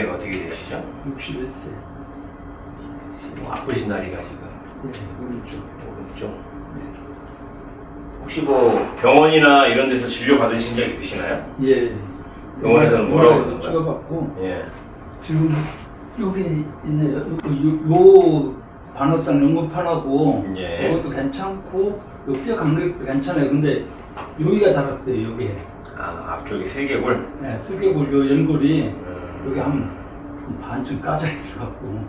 나이가 어떻게 되시죠? 61세. 뭐 아프신 다리가 지금 네, 오른쪽. 오른쪽. 혹시 뭐 병원이나 이런 데서 진료 받으신 적 있으시나요? 예. 병원에서는 뭐라고 그러던가요? 찍어봤고 예. 지금 여기 있네요. 요 반어상 연골판하고 예. 이것도 괜찮고 요 뼈 간격도 괜찮아요. 근데 여기가 닳았어요. 여기에. 아, 앞쪽에 슬개골. 네, 슬개골 요 연골이 여기 한 반쯤 까져 있어갖고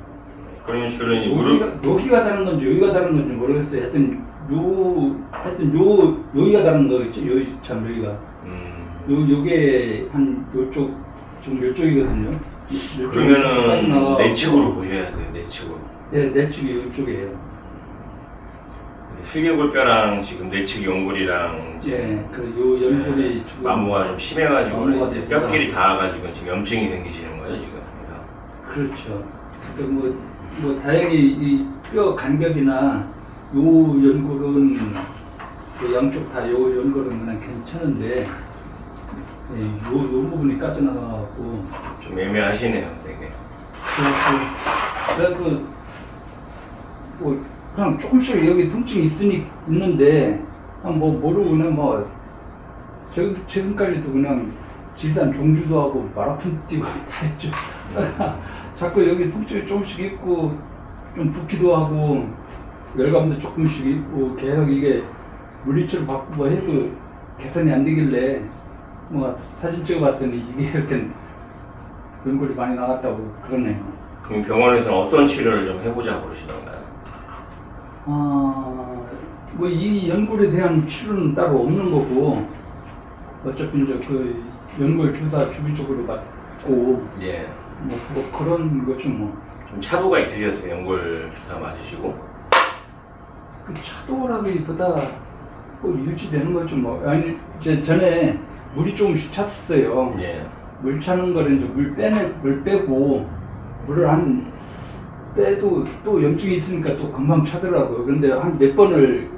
그러면 주로 이 무릎. 여기가 다른 건지 여기가 다른 건지 모르겠어요. 여기가 다른 거겠죠. 여기 참 여기가. 요게 한 요쪽 좀 요쪽이거든요. 그러면은 내측으로 보셔야 돼요. 내측으로. 네, 내측이 요쪽이에요. 슬개골뼈랑 지금 내측 연골이랑 이제 예, 그요 연골이 지금 마모가 좀 심해가지고 마모가 돼서. 뼈끼리 닿아가지고 지금 염증이 생기시는 거예요 지금. 그래서 그렇죠. 그러니까 뭐 다행히 이 뼈 간격이나 요 연골은 그 양쪽 다 요 연골은 그냥 괜찮은데 예, 요 부분이 까져나가고 좀 애매하시네요, 되게. 그래서 뭐 그냥 조금씩 여기 통증이 있는데 그냥 뭐 모르고 그냥 뭐 지금까지도 그냥 지리산 종주도 하고 마라톤 뛰고 다 했죠. 자꾸 여기 통증이 조금씩 있고 좀 붓기도 하고 열감도 조금씩 있고 계속 이게 물리치료 받고 뭐 해도 개선이 안 되길래 뭐 사진 찍어봤더니 이게 이렇게 연골이 많이 나갔다고 그러네요. 그럼 병원에서는 어떤 치료를 좀 해보자고 그러시던가요? 뭐 이 연골에 대한 치료는 따로 없는 거고 어차피 이제 그 연골 주사 주기적으로 맞고 예. 뭐 그런 거죠 뭐. 좀 차도가 있으셨어요, 연골 주사 맞으시고? 그 차도라기보다 뭐 유지되는 거죠 뭐. 아니 이제 전에 물이 조금씩 찼어요. 예. 물 차는 거는 이제 물 빼고 물을 한 빼도 또 염증이 있으니까 또 금방 차더라고요. 그런데 한 몇 번을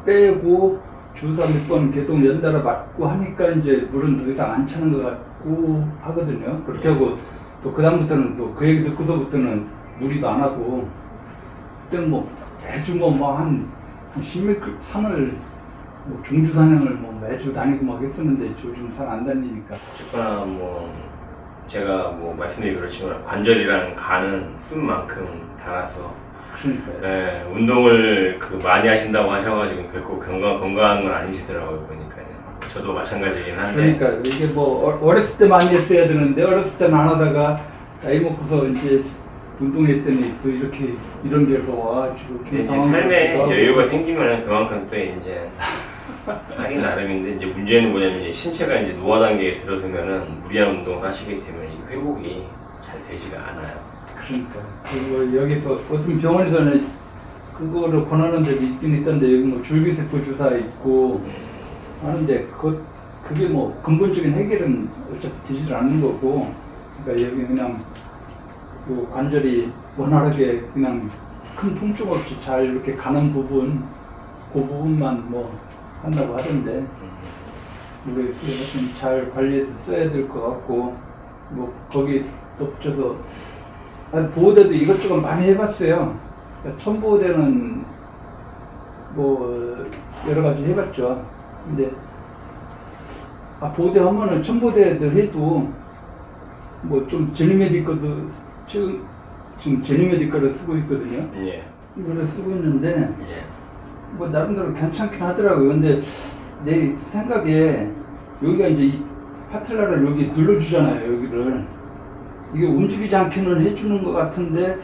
빼고 주사 몇 번 계속 연달아 맞고 하니까 이제 물은 더 이상 안 차는 것 같고 하거든요. 그렇게 하고 또 그다음부터는 또 그 얘기 듣고서부터는 무리도 안 하고 그때는 뭐 매주 한 10일 산을 뭐 중주 산행을 뭐 매주 다니고 막 했었는데 요즘 산 안 다니니까. 어쨌거나 뭐 제가 뭐 말씀드리기 그렇지만 관절이랑 간은 쓴 만큼 달아서 그러니까요. 네, 운동을 많이 하신다고 하셔가지고 결코 건강한 건 아니시더라고요 보니까요. 저도 마찬가지긴 한데. 그러니까 이게 뭐 어렸을 때 많이 했어야 되는데 어렸을 때는 안 하다가 나이 먹고서 이제 운동했더니 또 이렇게 이런 결과가 와가지고 이제 삶에 여유가 생기면 그만큼 또 이제 하기 나름인데 이제 문제는 뭐냐면 이제 신체가 이제 노화 단계에 들어서면은 무리한 운동을 하시게 되면 이 회복이 잘 되지가 않아요. 그러니까 그리고 여기서 어떤 병원에서는 그거를 권하는 데도 있긴 있던데 여기 뭐 줄기세포 주사 있고 하는데 그게 뭐 근본적인 해결은 어차피 되질 않는 거고 그러니까 여기 그냥 그 관절이 원활하게 그냥 큰 통증 없이 잘 이렇게 가는 부분 그 부분만 뭐 한다고 하던데 우리 잘 관리해서 써야 될 것 같고 뭐 거기 덧붙여서 보호대도 이것저것 많이 해봤어요. 그러니까 첨보호대는 뭐 여러 가지 해봤죠. 근데 보호대 하면은 첨보호대도 해도 뭐 좀 제니메디커도 지금 제니메디커를 쓰고 있거든요. 예. 이거를 쓰고 있는데 예. 뭐 나름대로 괜찮긴 하더라고요. 근데 내 생각에 여기가 이제 이 파텔라를 여기 눌러주잖아요. 여기를 이게 움직이지 않게는 해주는 것 같은데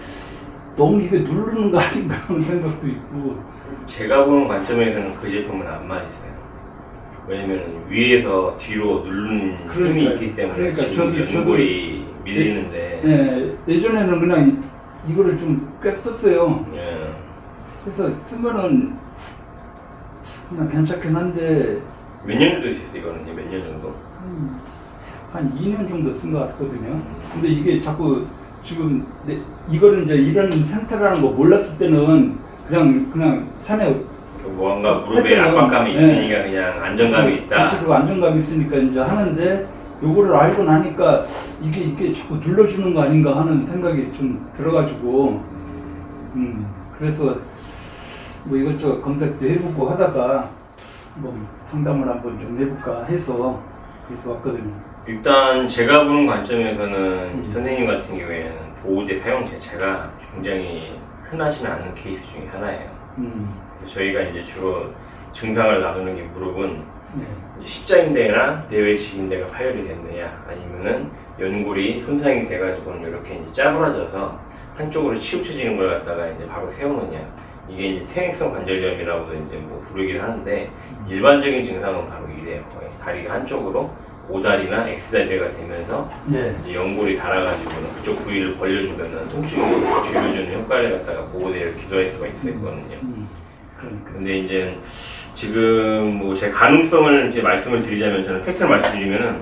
너무 이게 누르는 거 아닌가 하는 생각도 있고. 제가 보는 관점에서는 그 제품은 안 맞으세요. 왜냐면 위에서 뒤로 누르는 힘이 있기 때문에 지금 연골이 밀리는데. 네, 예전에는 그냥 이거를 좀 꽤 썼어요. 예. 그래서 쓰면은 그냥 괜찮긴 한데 몇 년 정도 쓰셨어요? 이거는 몇 년 정도? 한 2년 정도 쓴 것 같거든요. 근데 이게 자꾸 지금 이거를 이제 이런 상태라는 거 몰랐을 때는 그냥 산에 뭔가 무릎에 압박감이 있으니까 그냥 안정감이 있다. 전체적으로 안정감이 있으니까 이제 하는데 요거를 알고 나니까 이게 자꾸 눌러주는 거 아닌가 하는 생각이 좀 들어가지고, 그래서 뭐 이것저것 검색도 해보고 하다가 뭐 상담을 한번 좀 해볼까 해서 그래서 왔거든요. 일단 제가 보는 관점에서는 이 선생님 같은 경우에는 보호대 사용 자체가 굉장히 흔하지는 않은 케이스 중에 하나예요. 그래서 저희가 이제 주로 증상을 나누는 게 무릎은 네. 십자인대나 내외치인대가 파열이 됐느냐, 아니면은 연골이 손상이 돼가지고는 이렇게 이제 짜부러져서 한쪽으로 치우쳐지는 걸 갖다가 이제 바로 세우느냐, 이게 이제 퇴행성 관절염이라고도 이제 뭐 부르긴 하는데, 일반적인 증상은 바로 이래요. 거의 다리가 한쪽으로 오다리나 X다리가 되면서 네. 이제 연골이 닳아가지고는 그쪽 부위를 벌려주면은 통증이 줄여주는 효과를 갖다가 보호대를 기도할 수가 있었거든요. 그러니까. 근데 이제 지금 뭐 제 가능성을 이제 말씀을 드리자면, 저는 팩트를 말씀드리면은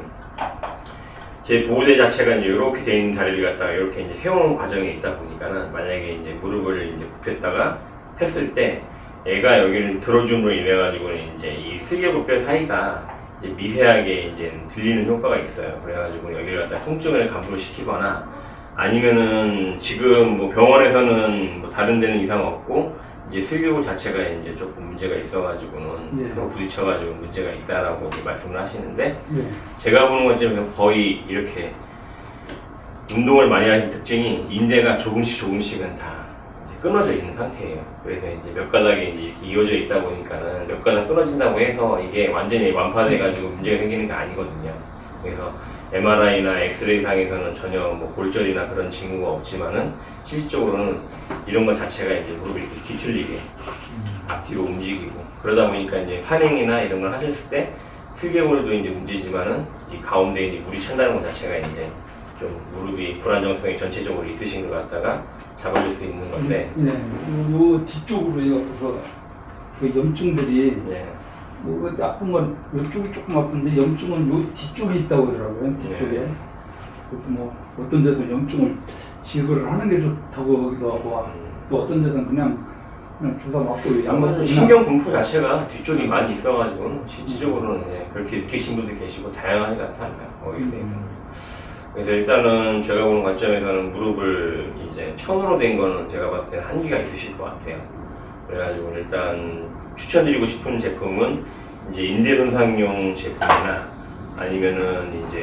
제 보호대 자체가 이제 이렇게 돼 있는 다리를 갖다가 이렇게 이제 세우는 과정에 있다 보니까는, 만약에 이제 무릎을 이제 굽혔다가 했을 때 애가 여기를 들어줌으로 인해 가지고는 이제 이 슬개골뼈 사이가 이제 미세하게 이제 들리는 효과가 있어요. 그래가지고 여기를 갖다 통증을 감소시키거나, 아니면은 지금 뭐 병원에서는 뭐 다른 데는 이상 없고 이제 슬개골 자체가 이제 조금 문제가 있어가지고는 예. 서로 부딪혀가지고 문제가 있다라고 이제 말씀을 하시는데, 네. 제가 보는 관점에서 거의 이렇게 운동을 많이 하신 특징이 인대가 조금씩은 다 이제 끊어져 있는 상태예요. 그래서 이제 몇 가닥이 이제 이렇게 이어져 있다 보니까는 몇 가닥 끊어진다고 해서 이게 완전히 완파돼가지고 문제가 생기는 게 아니거든요. 그래서 MRI나 엑스레이 상에서는 전혀 뭐 골절이나 그런 징후가 없지만은, 실질적으로는 이런 것 자체가 이제 무릎이 이렇게 뒤틀리게 앞뒤로 움직이고, 그러다 보니까 이제 산행이나 이런 걸 하셨을 때 슬개골도 이제 문제지만은 이 가운데 이제 물이 찬다는 것 자체가 이제 좀 무릎이 불안정성이 전체적으로 있으신 것 같다가 잡아줄 수 있는 건데, 네. 요 뒤쪽으로 해서 그 염증들이 네. 뭐 아픈 건 이쪽이 조금 아픈데 염증은 요 뒤쪽에 있다고 하더라고요. 뒤쪽에. 네. 그래서 뭐 어떤 데서 염증을 제거를 하는 게 좋다고 하기도 하고, 또 어떤 데서는 그냥 주사 맞고 약 먹고 신경 분포 자체가 뒤쪽이 많이 있어가지고는 실질적으로는 이제 그렇게 느끼신 분도 계시고 다양하게 나타나요. 거기에 그래서 일단은 제가 보는 관점에서는 무릎을 이제 천으로 된 거는 제가 봤을 때는 한계가 있으실 것 같아요. 그래가지고 일단 추천드리고 싶은 제품은 이제 인대 손상용 제품이나, 아니면은 이제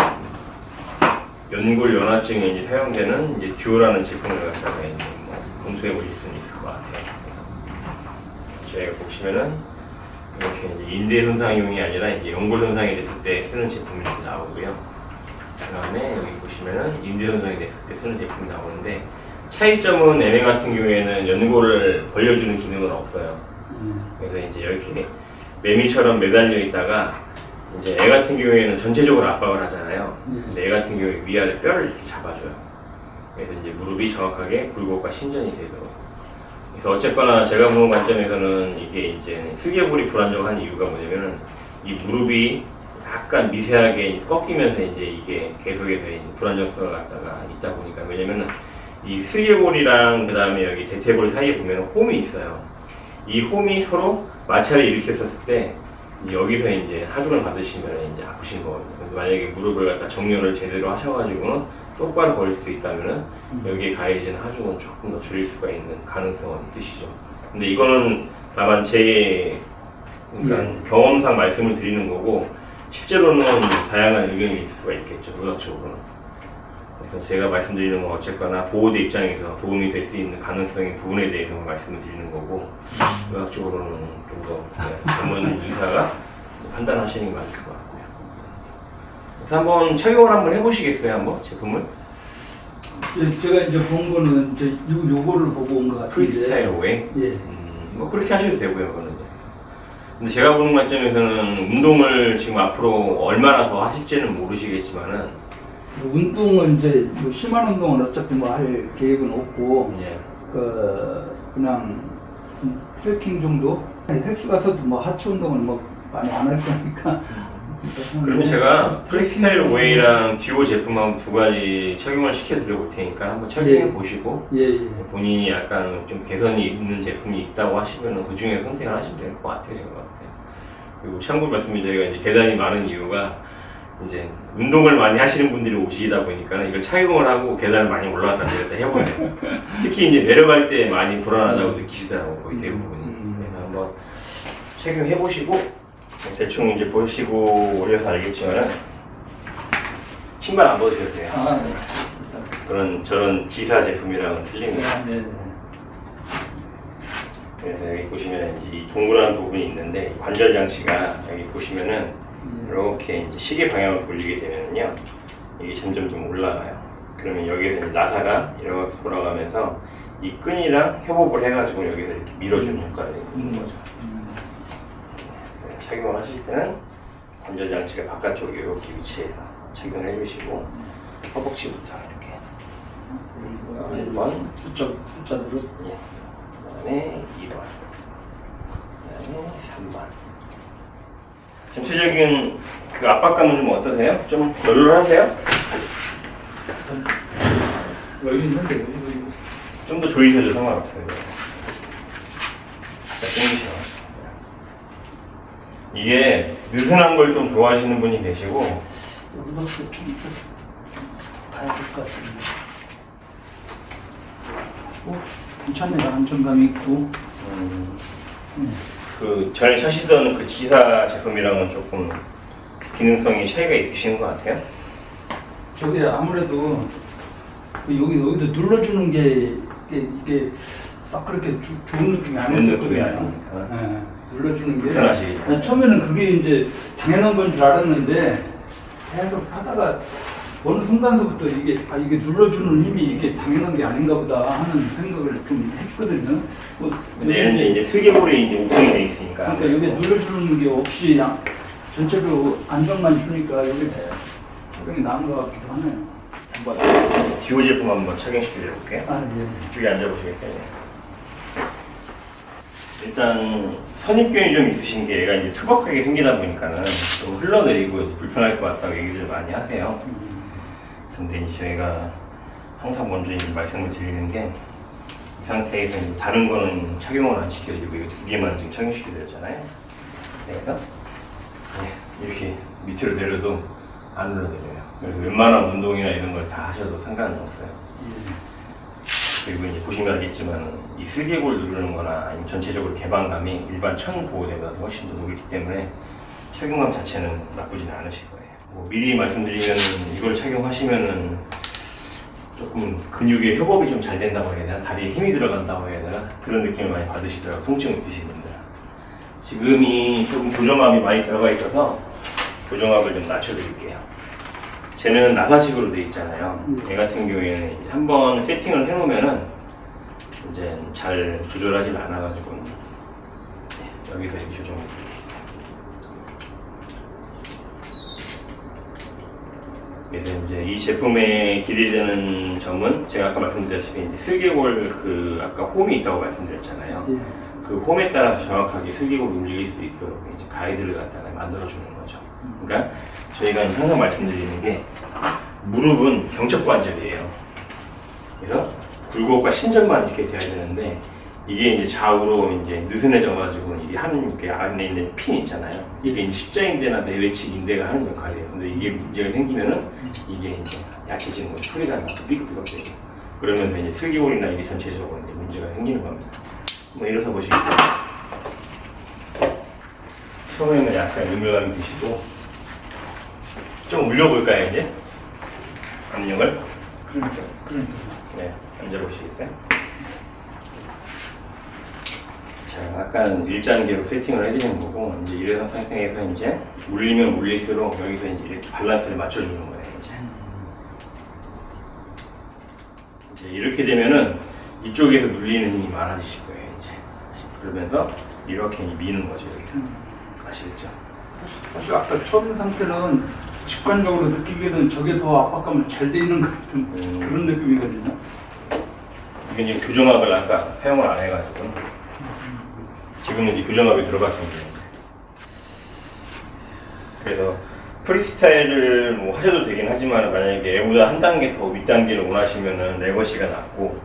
연골 연화증에 이제 사용되는 이제 듀오라는 제품을 갖다가 이제 뭐 검토해 보실 수는 있을 것 같아요. 저희가 보시면은 이렇게 이제 인대 손상용이 아니라 이제 연골 손상이 됐을 때 쓰는 제품이 이렇게 나오고요. 그 다음에 여기 보시면은 인대 손상이 됐을 때 쓰는 제품이 나오는데, 차이점은 얘네 같은 경우에는 연골을 벌려주는 기능은 없어요. 그래서 이제 이렇게 매미처럼 매달려 있다가 이제 애 같은 경우에는 전체적으로 압박을 하잖아요. 근데 애 같은 경우에 위아래 뼈를 이렇게 잡아줘요. 그래서 이제 무릎이 정확하게 굴곡과 신전이 되도록. 그래서 어쨌거나 제가 보는 관점에서는 이게 이제 슬개골이 불안정한 이유가 뭐냐면은, 이 무릎이 약간 미세하게 꺾이면서 이제 이게 계속해서 불안정성을 갖다가 있다 보니까, 왜냐면은 이 슬개골이랑 그 다음에 여기 대퇴골 사이에 보면은 홈이 있어요. 이 홈이 서로 마찰을 일으켰었을 때 이제 여기서 이제 하중을 받으시면 이제 아프신 거거든요. 그래서 만약에 무릎을 갖다 정렬을 제대로 하셔가지고는 똑바로 걸릴 수 있다면은 여기에 가해진 하중은 조금 더 줄일 수가 있는 가능성은 있으시죠. 근데 이거는 다만 제 그러니까 경험상 말씀을 드리는 거고, 실제로는 다양한 의견이 있을 수가 있겠죠, 의학적으로는. 그래서 제가 말씀드리는 건 어쨌거나 보호대 입장에서 도움이 될 수 있는 가능성의 부분에 대해서만 말씀을 드리는 거고, 의학적으로는 좀 더 전문 의사가 판단하시는 게 맞을 것 같고요. 그래서 한번 착용을 한번 해보시겠어요, 한번 제품을? 제가 이제 본 거는 이제 요거를 보고 온 것 같은데. 프리스타일 웨이? 예. 뭐 그렇게 하셔도 되고요, 그거는 이제. 근데 제가 보는 관점에서는 운동을 지금 앞으로 얼마나 더 하실지는 모르시겠지만은, 운동은 이제 뭐 심한 운동은 어차피 뭐 할 계획은 없고, 예. 그냥 트레킹 정도? 헬스 가서도 뭐 하체 운동은 뭐 많이 안 할 거니까. 그러면 제가 프리스타일 웨이랑 듀오 제품 한 두 가지 착용을 시켜드려 볼 테니까 한번 착용해 보시고, 예. 본인이 약간 좀 개선이 있는 제품이 있다고 하시면 그 중에 선택을 하시면 될 것 같아요, 제가 봤을 때. 그리고 참고로 말씀드리면 저희가 이제 계단이 많은 이유가 이제 운동을 많이 하시는 분들이 오시다 보니까 이걸 착용을 하고 계단을 많이 올라갔다 내렸다 해보세요. 특히 이제 내려갈 때 많이 불안하다고 느끼시더라고요, 거의 대부분이. 그래서 한번 착용해보시고 대충 이제 보시고 오셔서 알겠지만은 신발 안 벗으셔도 돼요. 아, 네. 그런 저런 지사 제품이랑은 틀립니다. 네. 그래서 여기 보시면 이제 이 동그란 부분이 있는데 관절 장치가 여기 보시면은 이렇게 이제 시계 방향으로 돌리게 되면요 이게 점점 좀 올라가요. 그러면 여기에서 이제 나사가 이렇게 돌아가면서 이 끈이랑 협업을 해가지고 여기서 이렇게 밀어주는 효과를 있는 거죠. 네, 착용을 하실 때는 관절 장치가 바깥쪽에 이렇게 위치해서 착용을 해주시고 허벅지부터 이렇게 1번 숫자대로. 예. 그다음에 2번, 그다음에 3번. 전체적인 그 압박감은 좀 어떠세요? 좀 널널하세요? 여기 있는데 좀 더 조이셔도 상관없어요. 땡기셔. 이게 느슨한 걸 좀 좋아하시는 분이 계시고 여기서 좀 가야 될 것 같은데. 괜찮네요. 안정감이 있고. 그 전에 차시던 그 지사 제품이랑은 조금 기능성이 차이가 있으신 것 같아요. 저게 아무래도 그 여기도 눌러주는 게 이게 싹 그렇게 좋은 느낌이 안 좋은 느낌이 했었거든요. 아니니까. 네, 눌러주는 게. 불편하시겠다. 난 처음에는 그게 이제 당연한 건 줄 알았는데 계속 하다가 어느 순간서부터 이게 눌러주는 힘이 이게 당연한 게 아닌가 보다 하는 생각을 좀 했거든요. 근데 얘는 이제 슬개볼이 이제 오픈이 돼 있으니까. 그러니까 여기 눌러주는 게 없이 전체로 안정만 주니까 여기 적용이 나은 것 같기도 하네요. 한번 듀오 제품 한번 착용시켜 드려볼게요. 아, 예. 이쪽에 앉아보시겠어요? 일단 선입견이 좀 있으신 게 얘가 이제 투박하게 생기다 보니까는 좀 흘러내리고 불편할 것 같다고 얘기를 많이 하세요. 근데 이제 저희가 항상 먼저 이제 말씀을 드리는 게 이 상태에서 이제 다른 거는 착용을 안 시켜드리고 이거 두 개만 지금 착용시켜드렸잖아요. 그래서 이렇게 밑으로 내려도 안 흘러내려요. 그래서 웬만한 운동이나 이런 걸 다 하셔도 상관은 없어요. 그리고 이제 보시면 알겠지만 이 슬개골 누르는 거나 아니면 전체적으로 개방감이 일반 천 보호대보다 훨씬 더 높기 때문에 착용감 자체는 나쁘지는 않으실 거예요. 뭐 미리 말씀드리면 이걸 착용하시면은 조금 근육의 협업이 좀 잘 된다고 해야 되나, 다리에 힘이 들어간다고 해야 되나, 그런 느낌을 많이 받으시더라고요. 통증 있으신 분들. 지금이 조금 교정압이 많이 들어가 있어서 교정압을 좀 낮춰드릴게요. 쟤는 나사식으로 돼 있잖아요. 얘 같은 경우에는 이제 한번 세팅을 해놓으면은 이제 잘 조절하지 않아가지고 여기서 이렇게 조정해 드릴게요. 그래서 이제 이 제품에 기대되는 점은 제가 아까 말씀드렸다시피 이제 슬개골 그 아까 홈이 있다고 말씀드렸잖아요. 예. 그 홈에 따라서 정확하게 슬개골을 움직일 수 있도록 이제 가이드를 갖다가 만들어주는 거죠. 그러니까 저희가 항상 말씀드리는 게 무릎은 경첩관절이에요. 그래서 굴곡과 신전만 이렇게 돼야 되는데 이게 이제 좌우로 이제 느슨해져가지고 이게 이렇게 안에 있는 핀 있잖아요. 이게 이제 십자인대나 내외측 인대가 하는 역할이에요. 근데 이게 문제가 생기면은 이게 이제 약해지는 거예요. 소리가 나고 삐걱삐걱 되고 그러면서 이제 슬개골이나 이게 전체적으로 이제 문제가 생기는 겁니다. 뭐 일어서 보시겠어요? 처음에는 약간 의물감이 드시고 좀 올려볼까요 이제? 압력을? 그러니까. 네, 앉아보시겠어요? 자, 약간 1단계로 세팅을 해드리는 거고 이제 이런 상태에서 이제 올리면 올릴수록 여기서 이제 이렇게 밸런스를 맞춰주는 거예요 이제 이렇게 되면은 이쪽에서 눌리는 힘이 많아지실 거예요 이제. 그러면서 이렇게 미는 거죠 여기서. 아시겠죠? 사실 아까 처음 상태는 직관적으로 느끼기에는 저게 더 압박감을 잘 돼 있는 것 같은 그런 느낌이거든요. 이게 이제 교정압을 아까 사용을 안 해가지고 지금은 이제 교정압이 들어갔습니다. 그래서 프리스타일을 뭐 하셔도 되긴 하지만 만약에 얘보다 한 단계 더 윗단계를 원하시면은 레거시가 낫고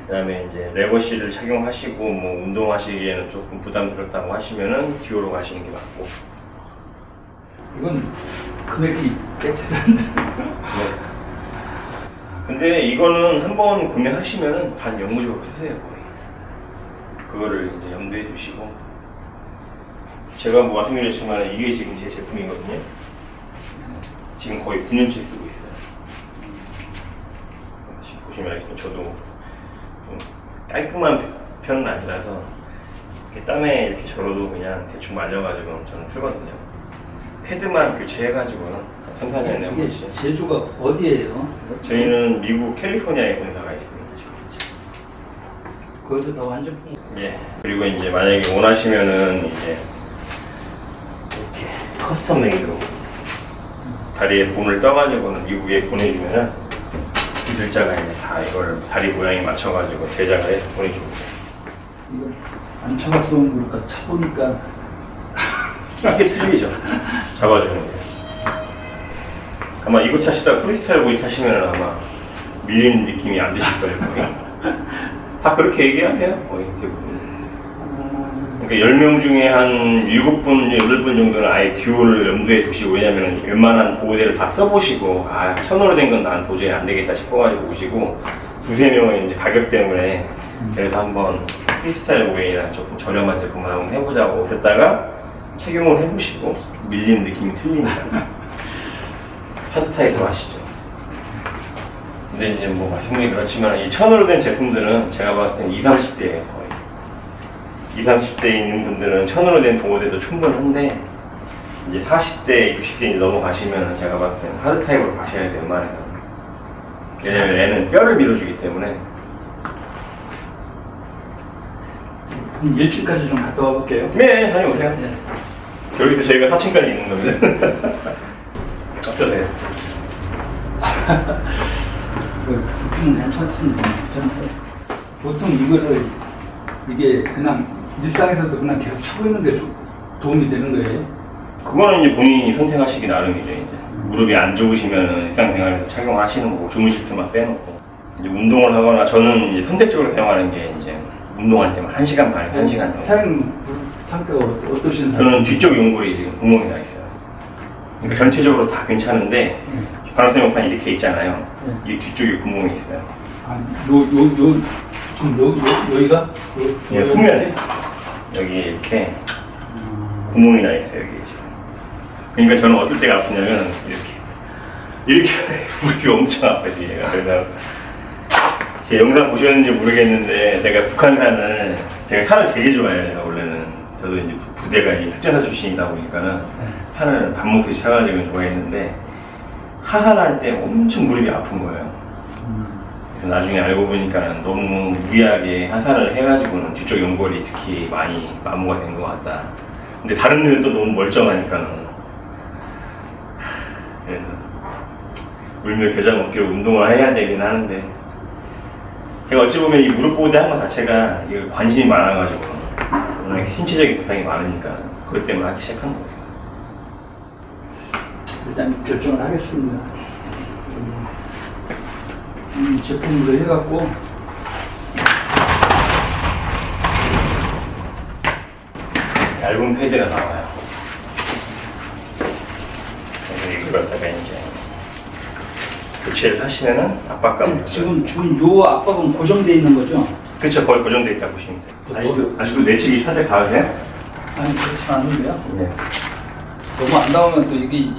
그다음에 이제 레거시를 착용하시고 뭐 운동하시기에는 조금 부담스럽다고 하시면은 듀오로 가시는 게 맞고 이건 금액이 꽤 대단한데. 네. 근데 이거는 한번 구매하시면은 반영구적으로 쓰세요 거의. 그거를 이제 염두에 두시고, 제가 뭐 말씀드렸지만 이게 지금 제 제품이거든요. 지금 거의 9년째 쓰고 있어요. 지금 보시면 알겠지만 저도 좀 깔끔한 편은 아니라서 이렇게 땀에 이렇게 절어도 그냥 대충 말려가지고 저는 쓰거든요. 패드만 교체해가지고는 3, 4년에 한 이게 번씩. 제조가 어디예요? 저희는 미국 캘리포니아에 본사가 있습니다. 거기서 다 완제품. 예. 그리고 이제 만약에 원하시면은 이제 이렇게 커스텀 메이드로 다리에 본을 떠가지고는 미국에 보내주면은 기술자가 이제 다 이걸 다리 모양에 맞춰가지고 제작을 해서 보내줍니다. 이거 안 차봤으면 모를까 차보니까 이게 틀리죠. 잡아주는 게. 아마 이거 차시다가 프리스타일 보이 타시면 아마 밀린 느낌이 안 드실 거예요. 거의. 다 그렇게 얘기하세요. 거의 대부분. 그러니까 10명 중에 한 7분, 8분 정도는 아예 듀오를 염두에 두시고, 왜냐면 웬만한 보호대를 다 써보시고, 아, 1000원으로 된 건 난 도저히 안 되겠다 싶어가지고 오시고, 2~3명은 이제 가격 때문에 그래서 한번 프리스타일 웨이나 조금 저렴한 제품을 한번 해보자고 오셨다가 착용을 해보시고 밀리는 느낌이 틀리니까 하드 타입으로 하시죠. 근데 이제 뭐 말씀드리기 그렇지만 이 1000원으로 된 제품들은 제가 봤을 땐 20, 30대예요 거의. 20, 30대에 있는 분들은 1000원으로 된 보호대도 충분한데 이제 40대, 60대 이제 넘어가시면 제가 봤을 때는 하드 타입으로 가셔야 돼요, 웬만해서. 왜냐면 얘는 뼈를 밀어주기 때문에. 그럼 1층까지 좀 갔다 와볼게요. 네, 다녀오세요. 여기서 저희가 4층까지 있는 겁니다. 어떠세요? 괜찮습니다. 저는 보통 이거를 이게 그냥 일상에서도 그냥 계속 차고 있는 게 도움이 되는 거예요. 그거는 이제 본인이 선택하시기 나름이죠. 이제 무릎이 안 좋으시면 일상생활에서 착용하시는 거고, 주무실 때만 빼놓고. 이제 운동을 하거나, 저는 이제 선택적으로 사용하는 게 이제 운동할 때만 1시간 반, 1시간 정도. 사장님 상태가 어떠신 저는 뒤쪽 연골이 지금 구멍이 나 있어요. 그러니까 전체적으로 다 괜찮은데 반응성형판 이렇게 있잖아요. 이 뒤쪽에 구멍이 있어요. 지금 여기가? 예, 후면에 여기 이렇게 구멍이 나 있어요. 여기 지금. 그러니까 저는 어떨 때가 아프냐면 이렇게 무릎이 엄청 아파요. 얘가. 그래서 제 영상 보셨는지 모르겠는데 제가 북한산을 제가 산을 되게 좋아해요. 제가 원래는 저도 이제 부대가 이 특전사 출신이다 보니까는 산을 밥 먹듯이 차가지고 좋아했는데 하산할 때 엄청 무릎이 아픈 거예요. 그래서 나중에 알고 보니까는 너무 무리하게 하산을 해가지고는 뒤쪽 연골이 특히 많이 마모가 된 것 같다. 근데 다른 데는 또 너무 멀쩡하니까는 그래서 울며 겨자 먹기로 운동을 해야 되긴 하는데 제가 어찌 보면 이 무릎 보호대 한 거 자체가 이거 관심이 많아가지고 워낙 신체적인 부상이 많으니까 그것 때문에 하기 시작한 거예요. 일단 결정을 하겠습니다. 제품으로 해갖고 얇은 패드가 나와요. 그래서 이걸 갖다가 이제 교체를 하시면은 압박감을 지금 요 압박은 고정돼 있는 거죠? 그쵸, 거의 고정돼 있다 보시면 돼요. 아직도 내치기 살짝 닿으세요? 아니 그렇지 않은데요. 네. 너무 안 나오면 또 이게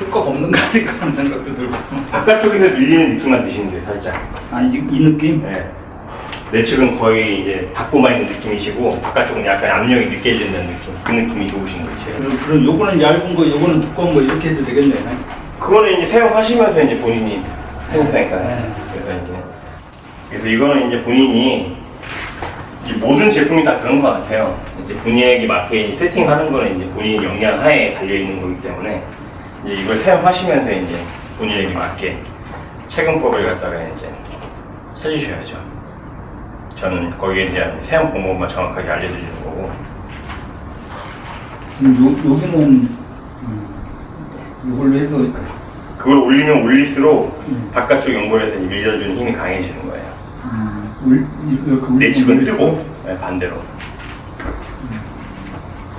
효과가 없는 거 아닐까 하는 생각도 들고. 바깥쪽에서 밀리는 느낌만 드시면 돼요, 살짝. 이 느낌? 네. 내측은 거의 이제 닫고만 있는 느낌이시고 바깥쪽은 약간 압력이 느껴지는 느낌. 그 느낌이 좋으신 거죠. 그럼 요거는 얇은 거, 요거는 두꺼운 거 이렇게 해도 되겠네요. 그거는 이제 사용하시면서 이제 본인이 사용사니까. 네. 그래서 이거는 이제 본인이 이제 모든 제품이 다 그런 것 같아요. 이제 본인에게 맞게 세팅하는 거는 이제 본인 역량 하에 달려 있는 거기 때문에 이제 이걸 사용하시면서 이제 본인에게 맞게 착용법을 갖다가 이제 찾으셔야죠. 저는 거기에 대한 사용 방법만 정확하게 알려드리는 거고. 여기는 이걸로 해서 그걸 올리면 올릴수록 바깥쪽 연골에서 밀려주는 힘이 강해지는 거예요. 내측은 뜨고 네, 반대로.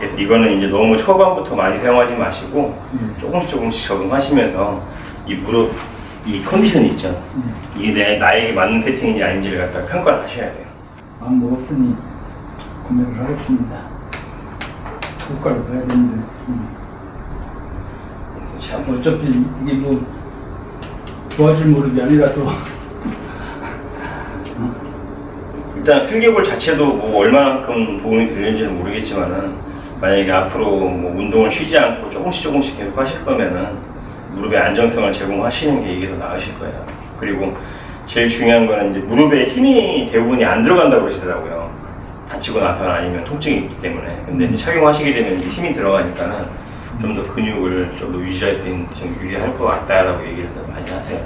그래서 이거는 이제 너무 초반부터 많이 사용하지 마시고 조금씩 적응하시면서 이 무릎 이 컨디션이 있죠. 이게 나에게 맞는 세팅인지 아닌지를 갖다가 평가를 하셔야 돼요. 안 먹었으니 구매를 하겠습니다. 효과를 봐야 되는데 참 어차피 이게 뭐 좋아질 무릎이 아니라서 일단 슬개골 자체도 뭐 얼마만큼 도움이 되는지는 모르겠지만은 만약에 앞으로 뭐 운동을 쉬지 않고 조금씩 계속 하실 거면은 무릎의 안정성을 제공하시는 게 이게 더 나으실 거예요. 그리고 제일 중요한 거는 이제 무릎에 힘이 대부분이 안 들어간다고 그러시더라고요. 다치고 나서나 아니면 통증이 있기 때문에. 근데 이제 착용하시게 되면 이제 힘이 들어가니까는 좀 더 근육을 좀 더 유지할 수 있는, 좀 유리할 것 같다라고 얘기를 많이 하세요.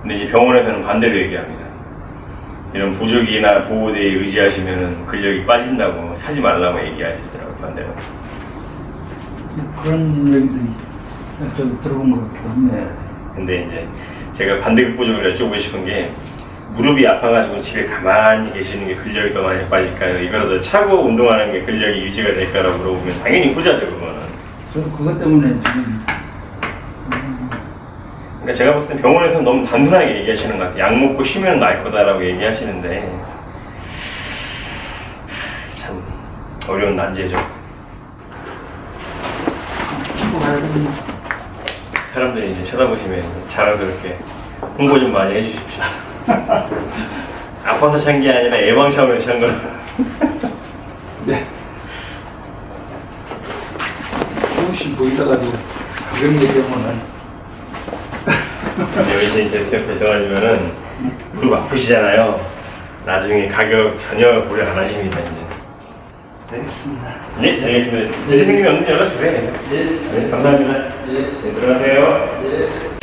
근데 이제 병원에서는 반대로 얘기합니다. 이런 보조기나 보호대에 의지하시면은 근력이 빠진다고 사지 말라고 얘기하시더라고요, 반대로. 그런 얘기들이 좀 들어본 것 같기도 합니다. 네. 근데 이제 제가 반대급부적으로 여쭤보고 싶은 게 무릎이 아파가지고 집에 가만히 계시는 게 근력이 더 많이 빠질까요? 이거라도 차고 운동하는 게 근력이 유지가 될까라고 물어보면 당연히 후자죠, 그거는. 저도 그것 때문에 지금 그러니까 제가 봤을 때 병원에서는 너무 단순하게 얘기하시는 것 같아요. 약 먹고 쉬면 나을 거다라고 얘기하시는데 참 어려운 난제죠. 키고 가야 되는 사람들이 이제 쳐다보시면 자랑스럽게 홍보 좀 많이 해주십시오. 아파서 찬 게 아니라 예방 차원에서 찬 거라. 네. 조금씩 보이다가도 그런 게 되면은 열심히 제 옆에 정하시면은 무릎 아프시잖아요. 나중에 가격 전혀 고려 안 하십니다, 이제. 알겠습니다. 네, 알겠습니다. 선생님이 없는 연락 주세요. 네. 네, 감사합니다. 네. 네, 들어가세요. 네.